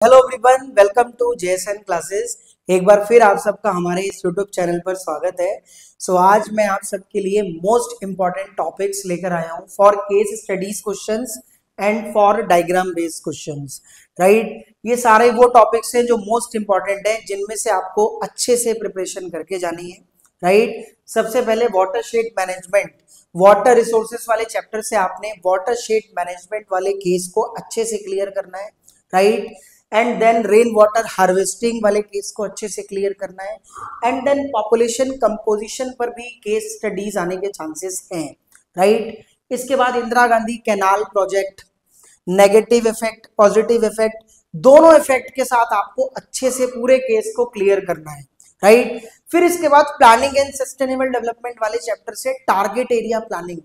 Hello everyone, welcome to JSN classes. एक बार फिर आप सबका हमारे इस यूट्यूब चैनल पर स्वागत है। आज मैं आप सबके लिए मोस्ट इंपॉर्टेंट टॉपिक्स लेकर आया हूं for case studies questions and for diagram based questions. Right, ये सारे वो टॉपिक्स हैं जो मोस्ट इंपॉर्टेंट हैं, जिनमें से आपको अच्छे से प्रिपरेशन करके जानी है। राइट, सबसे पहले watershed management, water resources वाले चैप्टर से आपने वाटर शेड मैनेजमेंट वाले केस को अच्छे से क्लियर करना है। Right, and then rain water harvesting वाले केस को अच्छे से क्लियर करना है। एंड देन पॉपुलेशन कंपोजिशन पर भी केस स्टडीज आने के चांसेस हैं। राइट, इसके बाद Indira Gandhi canal project, negative effect, positive effect, दोनों इफेक्ट के साथ आपको अच्छे से पूरे केस को क्लियर करना है। राइट, फिर इसके बाद प्लानिंग एंड सस्टेनेबल डेवलपमेंट वाले चैप्टर से target area planning,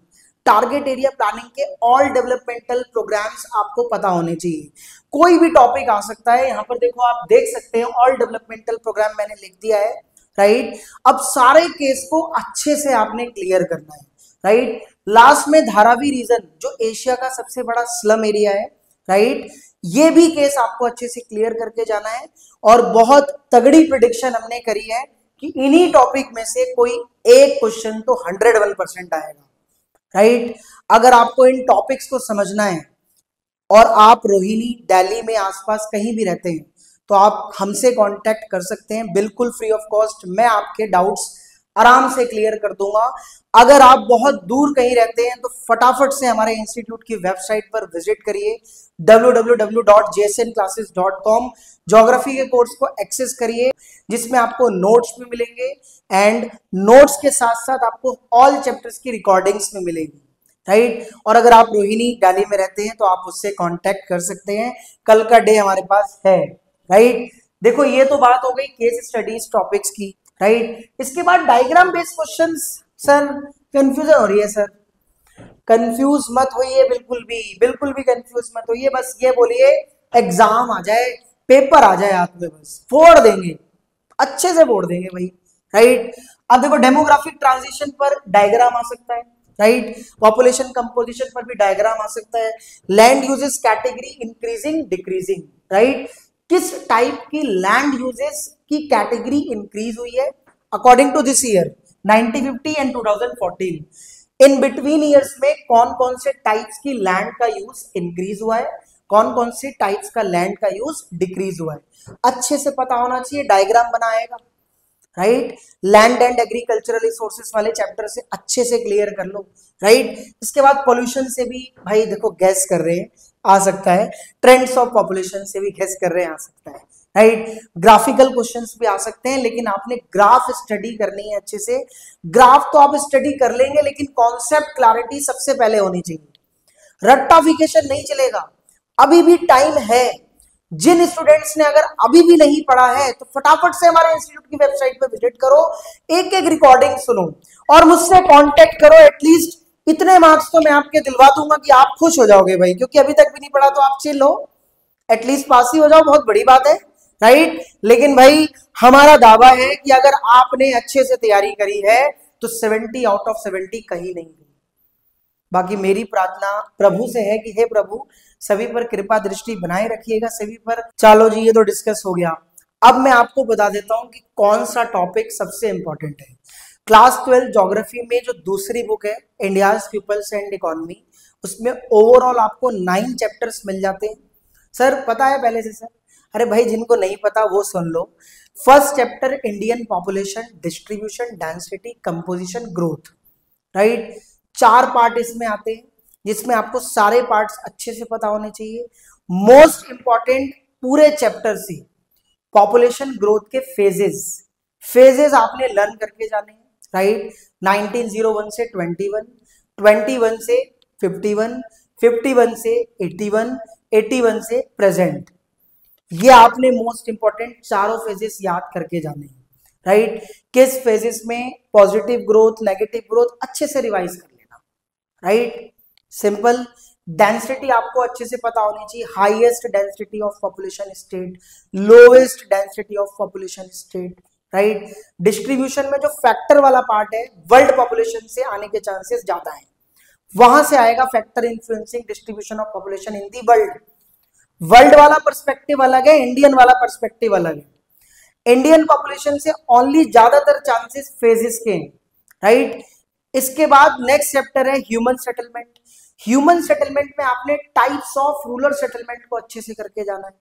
target area planning के ऑल डेवलपमेंटल प्रोग्राम्स आपको पता होने चाहिए। कोई भी टॉपिक आ सकता है, यहाँ पर देखो आप देख सकते हैं ऑल डेवलपमेंटल प्रोग्राम मैंने लिख दिया है। राइट, अब सारे केस को अच्छे से आपने क्लियर करना है। राइट, लास्ट में धारावी रीजन जो एशिया का सबसे बड़ा स्लम एरिया है, राइट, ये भी केस आपको अच्छे से क्लियर करके जाना है। और बहुत तगड़ी प्रिडिक्शन हमने करी है कि इन्हीं टॉपिक में से कोई एक क्वेश्चन तो 101% आएगा। राइट, अगर आपको इन टॉपिक्स को समझना है और आप रोहिणी, दिल्ली में आसपास कहीं भी रहते हैं, तो आप हमसे कांटेक्ट कर सकते हैं, बिल्कुल फ्री ऑफ कॉस्ट। मैं आपके डाउट्स आराम से क्लियर कर दूंगा। अगर आप बहुत दूर कहीं रहते हैं तो फटाफट से हमारे इंस्टीट्यूट की वेबसाइट पर विजिट करिए www.jsnclasses.com। ज्योग्राफी के कोर्स को एक्सेस करिए, जिसमें आपको नोट्स भी मिलेंगे एंड नोट्स के साथ साथ आपको ऑल चैप्टर्स की रिकॉर्डिंग्स में मिलेगी। राइट, और अगर आप रोहिणी, दिल्ली में रहते हैं तो आप उससे कांटेक्ट कर सकते हैं, कल का डे हमारे पास है। राइट, देखो ये तो बात हो गई केस स्टडीज टॉपिक्स की। राइट, इसके बाद diagram based questions. Sir confusion हो रही है सर, कंफ्यूज मत होइए, बिल्कुल भी कंफ्यूज मत होइए। बस ये बोलिए एग्जाम आ जाए, पेपर आ जाए हाथ में, बस फोड़ देंगे, अच्छे से फोड़ देंगे भाई। राइट, अब देखो डेमोग्राफिक ट्रांजिशन पर डायग्राम आ सकता है। राइट, पॉपुलेशन कंपोजिशन पर भी डायग्राम आ सकता है। Land uses category increasing decreasing, right, किस टाइप की लैंड यूजेस की कैटेगरी इंक्रीज हुई है according to this year 1950 and 2014। In between years में कौन कौन से टाइप्स की लैंड का यूज इंक्रीज हुआ है, कौन कौन से टाइप्स का लैंड का यूज डिक्रीज हुआ है, अच्छे से पता होना चाहिए, डायग्राम बनाएगा। Right, land and agricultural resources वाले चैप्टर से अच्छे से क्लियर कर लो। राइट, इसके बाद पॉल्यूशन से भी भाई देखो गैस कर रहे हैं, आ सकता है। ट्रेंड्स ऑफ पॉपुलेशन से भी गैस कर रहे हैं, आ सकता है। राइट, ग्राफिकल क्वेश्चंस भी आ सकते हैं, लेकिन आपने ग्राफ स्टडी करनी है अच्छे से। ग्राफ तो आप स्टडी कर लेंगे, लेकिन कॉन्सेप्ट क्लैरिटी सबसे पहले होनी चाहिए। रट्टाफिकेशन नहीं चलेगा, अभी भी टाइम है। जिन स्टूडेंट्स ने अगर अभी भी नहीं पढ़ा है तो फटाफट से हमारे इंस्टीट्यूट की वेबसाइट पर विजिट करो, एक एक रिकॉर्डिंग सुनो और मुझसे कांटेक्ट करो। एटलीस्ट इतने मार्क्स तो मैं आपके दिलवा दूंगा कि आप खुश हो जाओगे भाई, क्योंकि अभी तक भी नहीं पढ़ा तो आप चिल हो, एटलीस्ट पास ही हो जाओ, बहुत बड़ी बात है। राइट, लेकिन भाई हमारा दावा है कि अगर आपने अच्छे से तैयारी करी है तो 70 आउट ऑफ 70 कहीं नहीं। बाकी मेरी प्रार्थना प्रभु से है कि हे प्रभु सभी पर कृपा दृष्टि बनाए रखिएगा, सभी पर। चलो जी, ये तो डिस्कस हो गया। अब मैं आपको बता देता हूं कि कौन सा टॉपिक सबसे इंपॉर्टेंट है। क्लास 12 ज्योग्राफी में जो दूसरी बुक है इंडियाज पीपल्स एंड इकोनॉमी, उसमें ओवरऑल आपको 9 चैप्टर्स मिल जाते हैं। सर पता है पहले से सर? अरे भाई जिनको नहीं पता वो सुन लो। First chapter Indian population, distribution, density, composition, growth. Right, 4 part इसमें आते हैं, जिसमें आपको सारे पार्ट्स अच्छे से पता होने चाहिए। मोस्ट इंपॉर्टेंट पूरे चैप्टर से पॉपुलेशन ग्रोथ के फेजेस आपने लर्न करके जाने हैं। राइट, 1901 से 21, 21 से 51, 51 से 81, 81 से प्रेजेंट। ये आपने मोस्ट इंपॉर्टेंट चारों फेजेस याद करके जाने हैं। राइट, किस फेजेस में पॉजिटिव ग्रोथ, नेगेटिव ग्रोथ, अच्छे से रिवाइज कर लेना। Right, simple. डेंसिटी आपको अच्छे से पता होनी चाहिए, highest density of population state, lowest density of population state. Right, distribution में जो फैक्टर वाला पार्ट है वर्ल्ड पॉपुलेशन से आने के चांसेस ज्यादा है, वहां से आएगा factor influencing distribution of population in the world. World वाला पर्सपेक्टिव अलग है, इंडियन वाला पर्सपेक्टिव अलग है। इंडियन पॉपुलेशन से ओनली ज्यादातर चांसेस फेजेस के हैं, राइट। इसके बाद नेक्स्ट चैप्टर है ह्यूमन सेटलमेंट। ह्यूमन सेटलमेंट में आपने टाइप्स ऑफ रूरल सेटलमेंट को अच्छे से करके जाना है।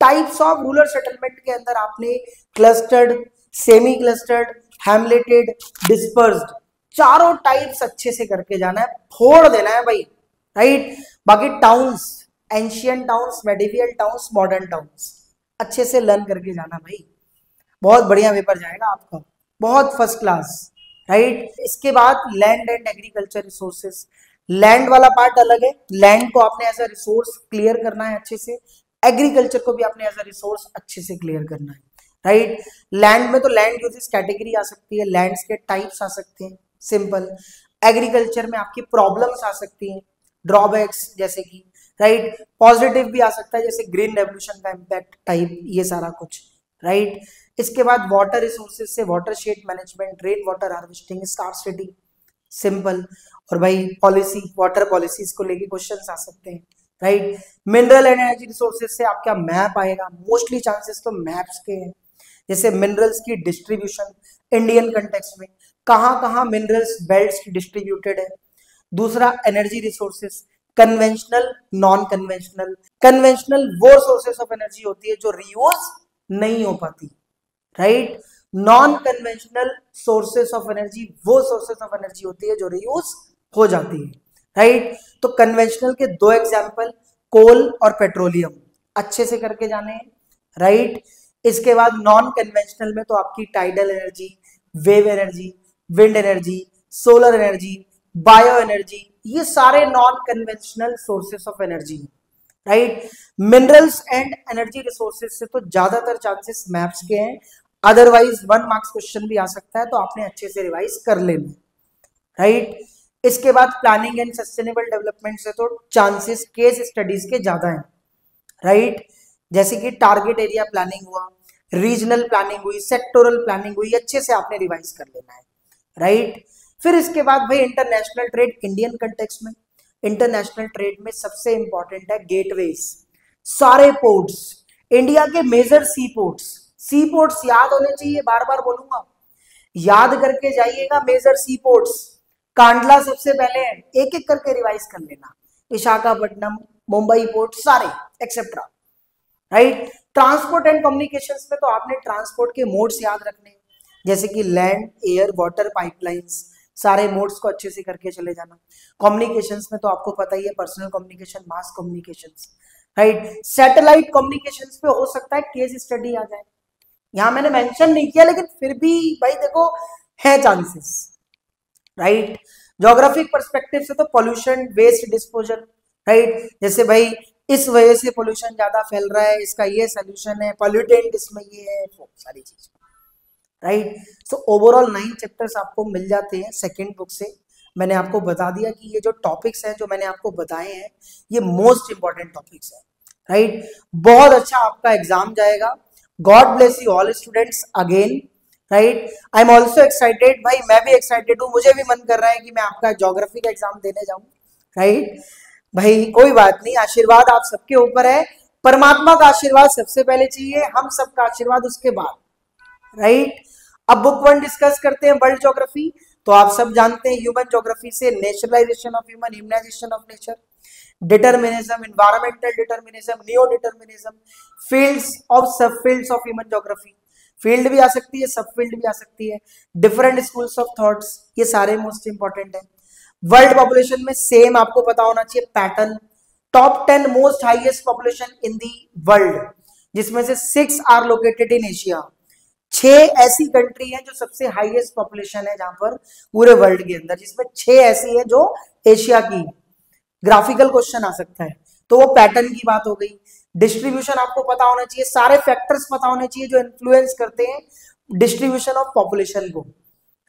टाइप्स ऑफ रूरल सेटलमेंट के अंदर आपने क्लस्टर्ड, सेमी क्लस्टर्ड, हैमलेटेड, डिस्पर्स्ड, चारों टाइप्स अच्छे से करके जाना है, फोड़ देना है भाई, राइट। बाकी towns, ancient towns, medieval towns, modern towns अच्छे से लर्न करके जाना भाई, बहुत बढ़िया पेपर जाएगा आपका, बहुत फर्स्ट क्लास, राइट। इसके बाद land and agriculture resources. Land वाला पार्ट अलग है, लैंड को आपने एज अ रिसोर्स क्लियर करना है अच्छे से, एग्रीकल्चर को भी आपने एज अ रिसोर्स अच्छे से क्लियर करना है, राइट। लैंड में तो लैंड यूजेस कैटेगरी आ सकती है, लैंड्स के टाइप्स आ सकते हैं, सिंपल। एग्रीकल्चर में आपकी प्रॉब्लम्स आ सकती हैं, ड्रॉबैक्स जैसे कि, राइट। पॉजिटिव भी आ सकता है जैसे ग्रीन रेवोल्यूशन का इम्पैक्ट टाइप, ये सारा कुछ, राइट। इसके बाद वाटर रिसोर्सेज से water shade management, rain water harvesting, scarcity, simple. और भाई पॉलिसी, वाटर पॉलिसीज को लेके क्वेश्चंस आ सकते हैं, right. Mineral and energy resources से आपका मैप आएगा, मोस्टली चांसेस तो मैप्स के हैं, जैसे मिनरल्स की डिस्ट्रीब्यूशन इंडियन कंटेक्स्ट में, कहाँ कहाँ मिनरल्स बेल्ट्स डिस्ट्रीब्यूटेड है। दूसरा energy resources, conventional, non conventional. Conventional वो सोर्सेस ऑफ एनर्जी होती है जो रीयूज नहीं हो पाती, right. Non conventional sources of energy वो सोर्सेस ऑफ एनर्जी होती है जो रीयूज हो जाती है, राइट। तो कन्वेंशनल के दो एग्जांपल, कोल और पेट्रोलियम, अच्छे से करके जाने हैं, राइट। इसके बाद नॉन कन्वेंशनल में तो आपकी tidal energy, wave energy, wind energy, solar energy, bio energy, ये सारे non conventional sources of energy, right. Minerals and energy resources से तो ज्यादातर चांसेस मैप्स के हैं, अदरवाइज 1 मार्क्स क्वेश्चन भी आ सकता है, तो आपने अच्छे से रिवाइज कर लेना, राइट। इसके बाद प्लानिंग एंड सस्टेनेबल डेवलपमेंट से तो चांसेस केस स्टडीज के ज्यादा हैं, राइट। जैसे कि टारगेट एरिया प्लानिंग हुआ, रीजनल प्लानिंग हुई, सेक्टोरल प्लानिंग हुई, अच्छे से आपने रिवाइज कर लेना है, राइट। फिर इसके बाद भाई इंटरनेशनल ट्रेड इंडियन कंटेक्स्ट में। इंटरनेशनल ट्रेड में सबसे इंपॉर्टेंट है गेटवेज, सारे पोर्ट्स, इंडिया के मेजर सी पोर्ट्स, सी पोर्ट्स याद होने चाहिए, बार बार बोलूंगा, याद करके जाइएगा। मेजर सी पोर्ट्स, कांडला सबसे पहले है, एक एक करके रिवाइज कर लेना, विशाखापट्टनम, मुंबई पोर्ट, सारे etcetera, right. Transport and communications में तो आपने ट्रांसपोर्ट के मोड्स याद रखने, जैसे कि लैंड, एयर, वाटर, पाइपलाइंस, सारे मोड्स को अच्छे से करके चले जाना। कम्युनिकेशंस में तो आपको पता ही है, पर्सनल कम्युनिकेशन, मास कम्युनिकेशंस, राइट। सैटेलाइट कम्युनिकेशंस पे हो सकता है केस स्टडी आ जाए, यहां मैंने मेंशन नहीं किया लेकिन फिर भी भाई देखो है चांसेस, राइट। ज्योग्राफिक पर्सपेक्टिव से तो पोल्यूशन, वेस्ट डिस्पोजल, राइट। जैसे भाई इस वजह से पोल्यूशन ज्यादा फैल रहा है, इसका ये सोल्यूशन है, पॉल्यूटेंट इसमें ये है, वो सारी चीज, राइट। सो ओवरऑल 9 चैप्टर्स आपको मिल जाते हैं सेकेंड बुक से। मैंने आपको बता दिया कि ये जो टॉपिक्स हैं जो मैंने आपको बताए हैं ये मोस्ट इंपॉर्टेंट टॉपिक्स हैं, राइट। बहुत अच्छा आपका एग्जाम जाएगा। God bless you all students again, right. I am also excited, भाई मैं भी एक्साइटेड हूँ, मुझे भी मन कर रहा है कि मैं आपका ज्योग्राफी का एग्जाम देने जाऊँ, राइट। भाई कोई बात नहीं, आशीर्वाद आप सबके ऊपर है, परमात्मा का आशीर्वाद सबसे पहले चाहिए, हम सबका आशीर्वाद उसके बाद, राइट। अब बुक 1 डिस्कस करते हैं, वर्ल्ड ज्योग्राफी। तो आप सब जानते हैं ह्यूमन ज्योग्राफी से naturalization of human, humanization of nature, determinism, environmental determinism, neo determinism, fields of सब fields of human geography, field भी आ सकती है, सब फील्ड भी आ सकती है, डिफरेंट स्कूल्स ऑफ थॉट्स, ये सारे मोस्ट इंपॉर्टेंट है। वर्ल्ड पॉपुलेशन में सेम आपको पता होना चाहिए pattern, top 10 most highest population in the world, जिसमें से 6 आर लोकेटेड इन एशिया। 6 ऐसी कंट्री है जो सबसे हाईएस्ट पॉपुलेशन है जहां पर पूरे वर्ल्ड के अंदर, जिसमें 6 ऐसी है जो एशिया की। ग्राफिकल क्वेश्चन आ सकता है, तो वो पैटर्न की बात हो गई। डिस्ट्रीब्यूशन आपको पता होना चाहिए, सारे फैक्टर्स पता होने चाहिए जो इन्फ्लुएंस करते हैं डिस्ट्रीब्यूशन ऑफ पॉपुलेशन को,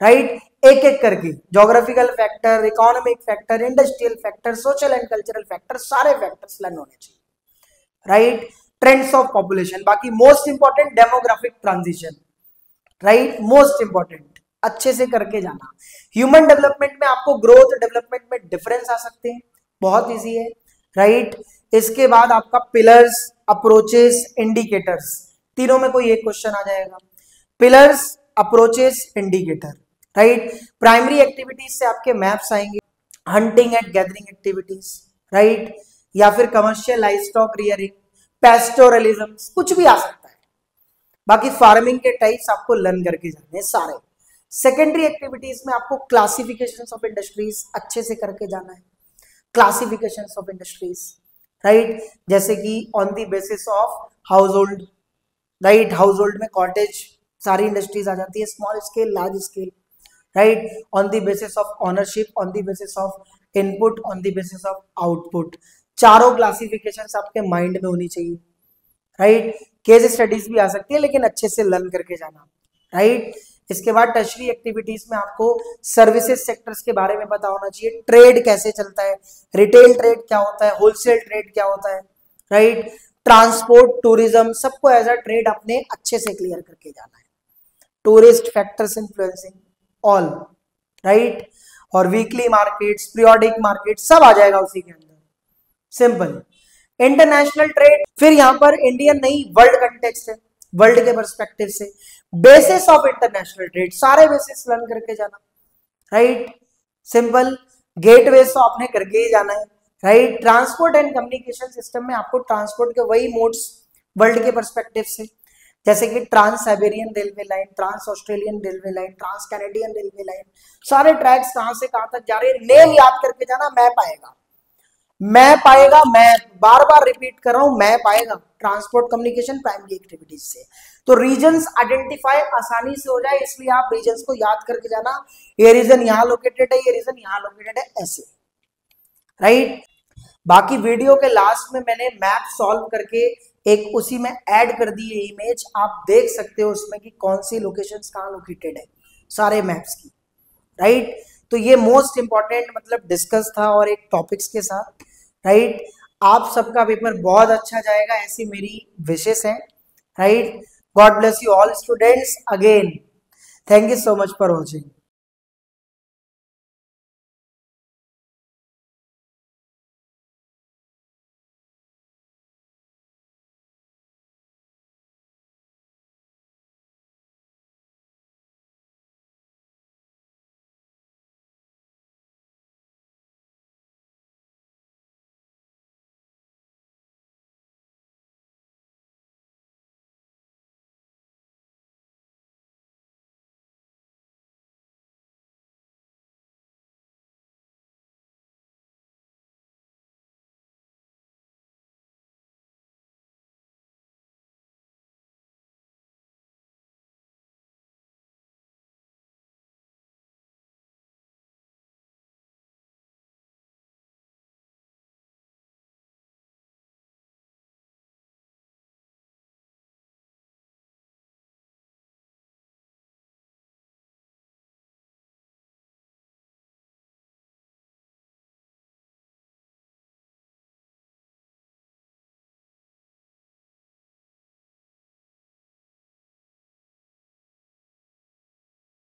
राइट। एक एक करके geographical factor, economic factor, industrial factor, social and cultural factor, सारे फैक्टर्स लर्न होने चाहिए, राइट। ट्रेंड्स ऑफ पॉपुलेशन, बाकी most important demographic transition, right, most important, अच्छे से करके जाना। ह्यूमन डेवलपमेंट में आपको ग्रोथ डेवलपमेंट में डिफरेंस आ सकते हैं, बहुत इजी है, राइट। इसके बाद आपका पिलर्स, अप्रोचेस, इंडिकेटर्स, तीनों में कोई एक क्वेश्चन आ जाएगा। Pillars, approaches, indicator, right. Primary activities से आपके मैप्स आएंगे, hunting and gathering activities, right, या फिर कमर्शियल लाइवस्टॉक रियरिंग, पेस्टोरलिज्म, कुछ भी आ सकता है। बाकी फार्मिंग के टाइप्स आपको लर्न करके जाने हैं सारे। सेकेंडरी एक्टिविटीज में आपको क्लासिफिकेशंस ऑफ इंडस्ट्रीज अच्छे से करके जाना है, क्लासिफिकेशंस ऑफ इंडस्ट्रीज, राइट, जैसे कि on the basis of house hold, right, house hold में कॉटेज सारी इंडस्ट्रीज आ जाती है, small scale, large scale, right, on the basis of ownership, on the basis of input, on the basis of output, चारों classifications आपके mind में होनी चाहिए, right. Case studies भी आ सकती है लेकिन अच्छे से लर्न करके जाना, राइट। इसके बाद टर्शरी एक्टिविटीज में आपको सर्विसेज सेक्टर्स के बारे में पता होना चाहिए, ट्रेड कैसे चलता है, रिटेल ट्रेड क्या होता है, होलसेल ट्रेड क्या होता है, राइट, ट्रांसपोर्ट, टूरिज्म, सबको एज अ ट्रेड अपने अच्छे से क्लियर करके जाना है। Tourist factors influencing all, right, और वीकली मार्केट्स, पीरियोडिक मार्केट, सब आ जाएगा उसी के अंदर, सिंपल। इंटरनेशनल ट्रेड, फिर यहां पर इंडियन नहीं, वर्ल्ड कंटेक्स्ट है, वर्ल्ड के पर्सपेक्टिव से बेसिस ऑफ इंटरनेशनल ट्रेड, सारे बेसिस लर्न करके जाना, राइट, सिंपल। गेटवे तो आपने करके ही जाना है, right. Transport and communication system में आपको ट्रांसपोर्ट के वही मोड्स वर्ल्ड के पर्सपेक्टिव से, जैसे कि trans Siberian railway line, trans Australian railway line, trans Canadian railway line, सारे ट्रैक्स कहां से कहां तक जा रहे हैं, नेम याद करके जाना, मैप आएगा, मैप आएगा, मैं बार बार रिपीट कर रहा हूं, मैप आएगा ट्रांसपोर्ट कम्युनिकेशन प्राइमरी एक्टिविटीज से। तो रीजन्स आइडेंटिफाई आसानी से हो जाए, इसलिए आप रीजन्स को याद करके जाना, ये रीजन यहां लोकेटेड है, ये रीजन यहां लोकेटेड है, ऐसे, राइट। बाकी वीडियो के लास्ट में मैंने मैप सॉल्व करके एक उसी में ऐड कर दी है इमेज, आप देख सकते हो उसमें कि कौन सी लोकेशंस कहां लोकेटेड है सारे मैप्स की, राइट। तो ये मोस्ट इंपॉर्टेंट मतलब डिस्कस था और एक टॉपिक्स के साथ, राइट। आप सबका पेपर बहुत अच्छा जाएगा, ऐसी मेरी विशेष है, right. God bless you all students, again thank you so much for watching.